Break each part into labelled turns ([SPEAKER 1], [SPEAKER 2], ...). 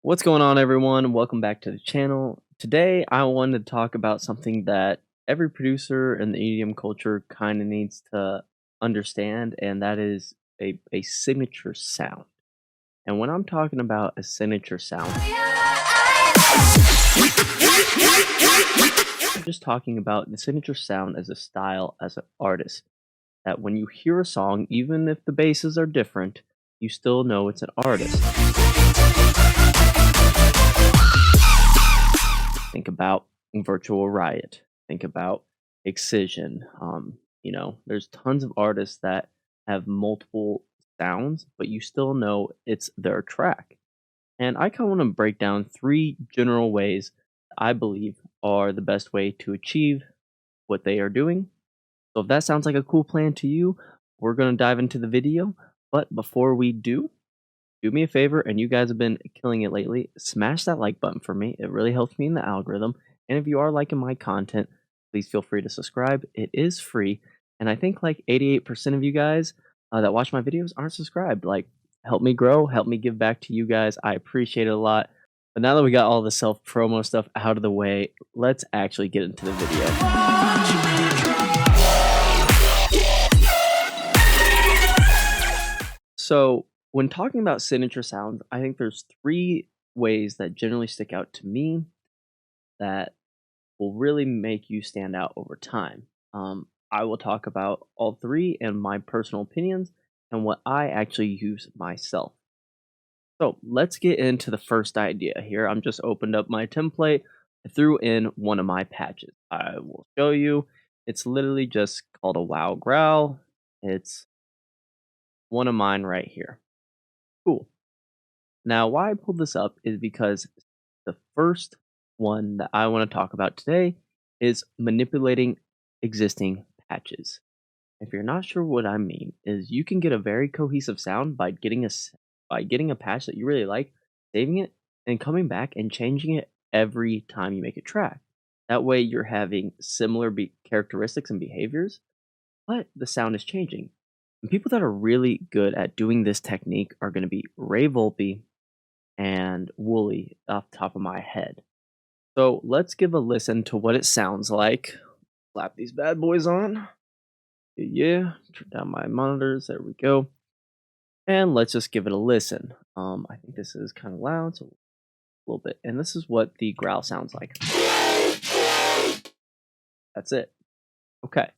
[SPEAKER 1] What's going on, everyone? Welcome back to the channel. Today, I wanted to talk about something that every producer in the EDM culture kind of needs to understand, and that is a signature sound. And when I'm talking about a signature sound, I'm just talking about the signature sound as a style, as an artist. That when you hear a song, even if the basses are different, you still know it's an artist. Think about Virtual Riot. Think about Excision. There's tons of artists that have multiple sounds, but you still know it's their track. And I kind of want to break down three general ways I believe are the best way to achieve what they are doing. So if that sounds like a cool plan to you, we're going to dive into the video. But before we do me a favor, and you guys have been killing it lately, smash that like button for me. It really helps me in the algorithm. And if you are liking my content, please feel free to subscribe. It is free. And I think like 88% of you guys that watch my videos aren't subscribed. Like, help me grow, help me give back to you guys. I appreciate it a lot. But now that we got all the self promo stuff out of the way, let's actually get into the video. So, when talking about signature sounds, I think there's three ways that generally stick out to me that will really make you stand out over time. I will talk about all three and my personal opinions and what I actually use myself. So let's get into the first idea here. I'm just opened up my template. I threw in one of my patches. I will show you. It's literally just called a wow growl. It's one of mine right here. Cool. Now, why I pulled this up is because the first one that I want to talk about today is manipulating existing patches. If you're not sure what I mean, is you can get a very cohesive sound by getting a patch that you really like, saving it, and coming back and changing it every time you make a track. That way, you're having similar characteristics and behaviors, but the sound is changing. And people that are really good at doing this technique are going to be Ray Volpe and Wooly off the top of my head. So let's give a listen to what it sounds like. Slap these bad boys on. Yeah, turn down my monitors. There we go. And let's just give it a listen. I think this is kind of loud, so a little bit. And this is what the growl sounds like. That's it. Okay.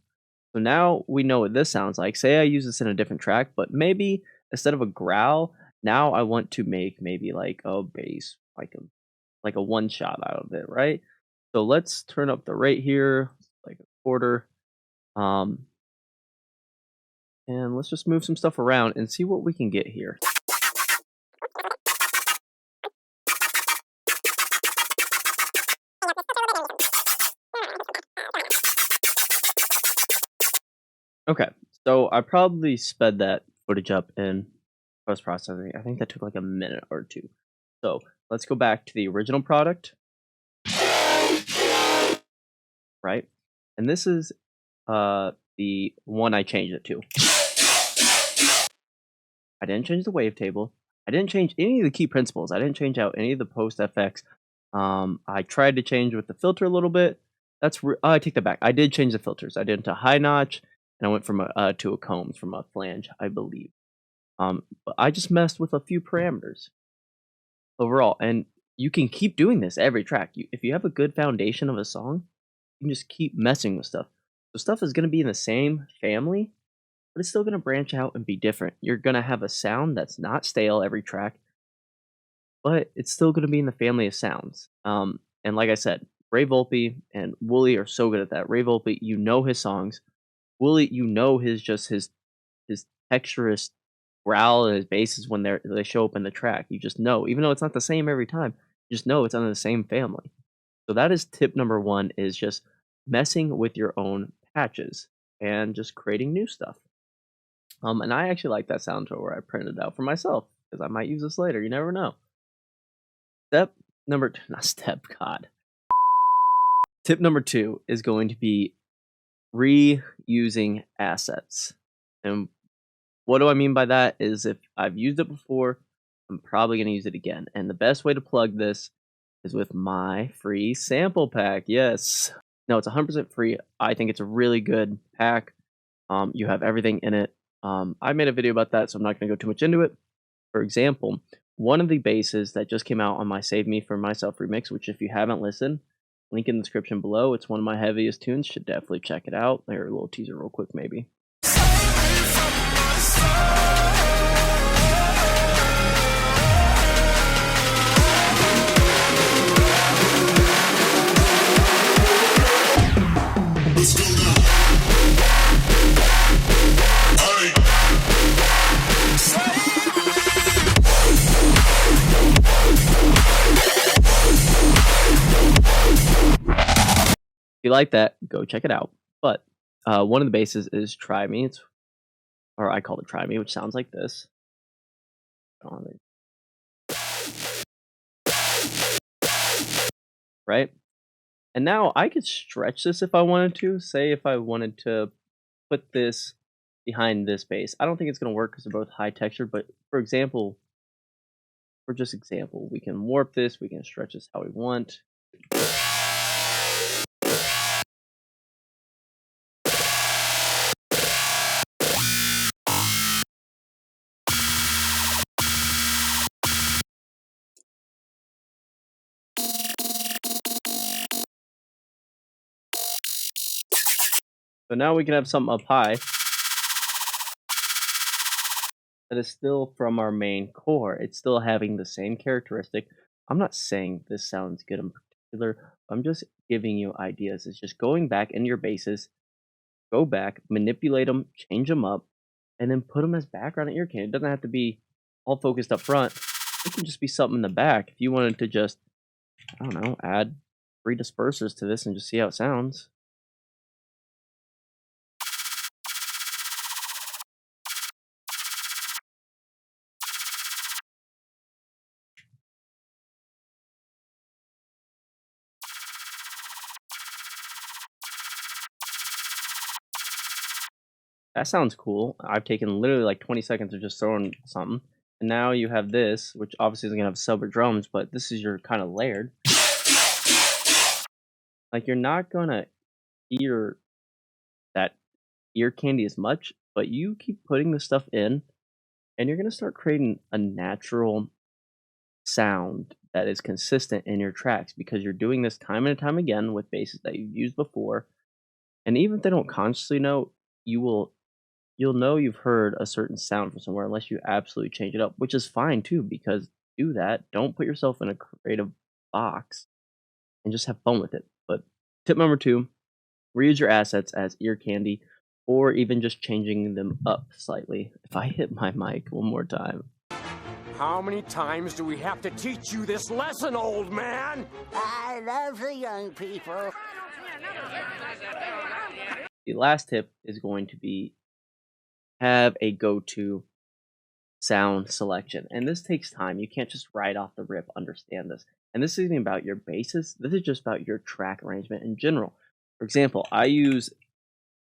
[SPEAKER 1] So now we know what this sounds like. Say I use this in a different track, but maybe instead of a growl, now I want to make maybe like a bass, like a one shot out of it, right? So let's turn up the rate here, like a quarter. And let's just move some stuff around and see what we can get here. Okay, so I probably sped that footage up in post processing. I think that took like a minute or two. So let's go back to the original product, right? And this is the one I changed it to. I didn't change the wavetable. I didn't change any of the key principles. I didn't change out any of the post FX. I tried to change with the filter a little bit. I take that back. I did change the filters. I did it to high notch, and I went from to a combs from a flange, I believe. But I just messed with a few parameters overall, and you can keep doing this every track. If you have a good foundation of a song, you can just keep messing with stuff. So stuff is going to be in the same family, but it's still going to branch out and be different. You're going to have a sound that's not stale every track, but it's still going to be in the family of sounds. And like I said, Ray Volpe and Wooly are so good at that. Ray Volpe, you know his songs. Wooly, you know his texturous growl and his basses when they show up in the track. You just know, even though it's not the same every time, you just know it's under the same family. So that is tip number one: is just messing with your own patches and just creating new stuff. And I actually like that sound tool where I printed it out for myself because I might use this later. You never know. God. Tip number two is going to be reusing assets. And what do I mean by that is if I've used it before, I'm probably gonna use it again. And the best way to plug this is with my free sample pack. Yes. No, it's 100% free. I think it's a really good pack. You have everything in it. I made a video about that, so I'm not gonna go too much into it. For example, one of the basses that just came out on my Save Me for Myself remix, which if you haven't listened, link in the description below. It's one of my heaviest tunes. Should definitely check it out. There, a little teaser real quick, maybe. If you like that, go check it out. But one of the basses is Try Me. Or I call it Try Me, which sounds like this. Right? And now I could stretch this if I wanted to. Say if I wanted to put this behind this bass. I don't think it's going to work because they're both high texture. But for just example, we can warp this. We can stretch this how we want. So now we can have something up high that is still from our main core. It's still having the same characteristic. I'm not saying this sounds good in particular. I'm just giving you ideas. It's just going back in your basses, go back, manipulate them, change them up, and then put them as background at your can. It doesn't have to be all focused up front. It can just be something in the back. If you wanted to just, I don't know, add 3 dispersers to this and just see how it sounds. That sounds cool. I've taken literally like 20 seconds of just throwing something. And now you have this, which obviously isn't gonna have silver drums, but this is your kind of layered. Like you're not gonna hear that ear candy as much, but you keep putting the stuff in, and you're gonna start creating a natural sound that is consistent in your tracks because you're doing this time and time again with basses that you've used before. And even if they don't consciously know, you will you'll know you've heard a certain sound from somewhere unless you absolutely change it up, which is fine too, because do that. Don't put yourself in a creative box and just have fun with it. But tip number 2, reuse your assets as ear candy or even just changing them up slightly. If I hit my mic one more time.
[SPEAKER 2] How many times do we have to teach you this lesson, old man?
[SPEAKER 3] I love the young people.
[SPEAKER 1] The last tip is going to be have a go-to sound selection. And this takes time. You can't just right off the rip understand this. And this isn't about your basses. This is just about your track arrangement in general. For example, I use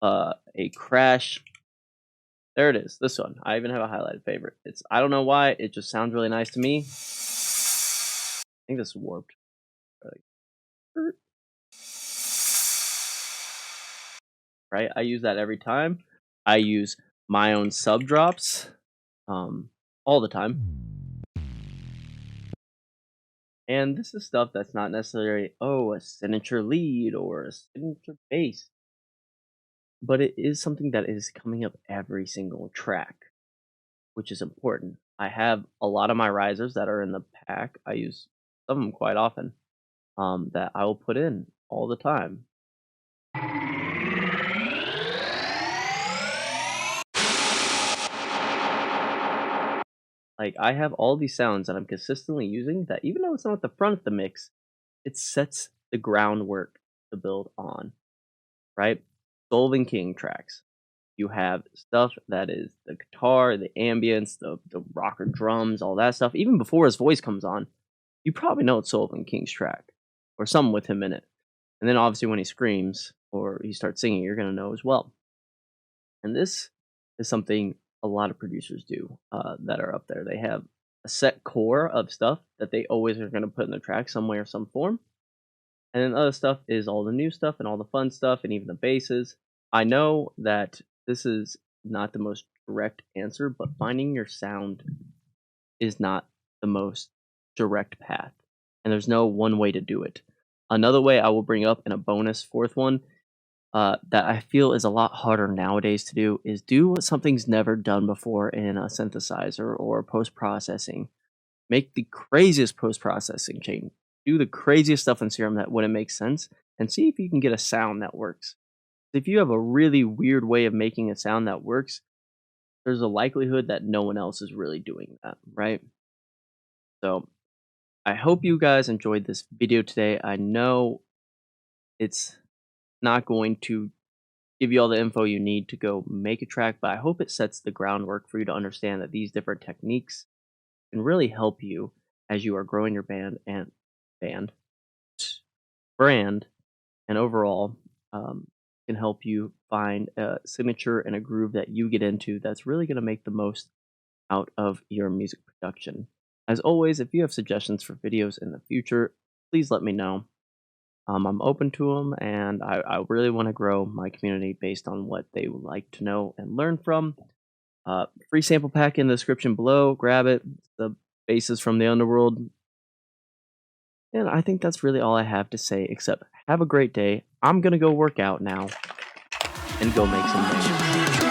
[SPEAKER 1] a Crash. There it is. This one. I even have a highlighted favorite. I don't know why. It just sounds really nice to me. I think this is warped. Right? I use that every time. I use my own sub drops all the time. And this is stuff that's not necessarily, a signature lead or a signature bass. But it is something that is coming up every single track, which is important. I have a lot of my risers that are in the pack. I use some of them quite often that I will put in all the time. Like, I have all these sounds that I'm consistently using that even though it's not at the front of the mix, it sets the groundwork to build on, right? Solving King tracks. You have stuff that is the guitar, the ambience, the rocker drums, all that stuff. Even before his voice comes on, you probably know it's Sullivan King's track or something with him in it. And then obviously when he screams or he starts singing, you're going to know as well. And this is something a lot of producers do that are up there. They have a set core of stuff that they always are going to put in the track some way or some form. And then other stuff is all the new stuff and all the fun stuff and even the basses. I know that this is not the most direct answer, but finding your sound is not the most direct path. And there's no one way to do it. Another way I will bring up in a bonus fourth one that I feel is a lot harder nowadays to do what something's never done before in a synthesizer or post processing. Make the craziest post processing chain. Do the craziest stuff in Serum that wouldn't make sense, and see if you can get a sound that works. If you have a really weird way of making a sound that works, there's a likelihood that no one else is really doing that, right? So I hope you guys enjoyed this video today. I know it's not going to give you all the info you need to go make a track, but I hope it sets the groundwork for you to understand that these different techniques can really help you as you are growing your band brand and overall can help you find a signature and a groove that you get into that's really going to make the most out of your music production. As always, if you have suggestions for videos in the future, please let me know. I'm open to them, and I really want to grow my community based on what they would like to know and learn from. Free sample pack in the description below. Grab it. The bases from the underworld. And I think that's really all I have to say, except have a great day. I'm going to go work out now and go make some noise.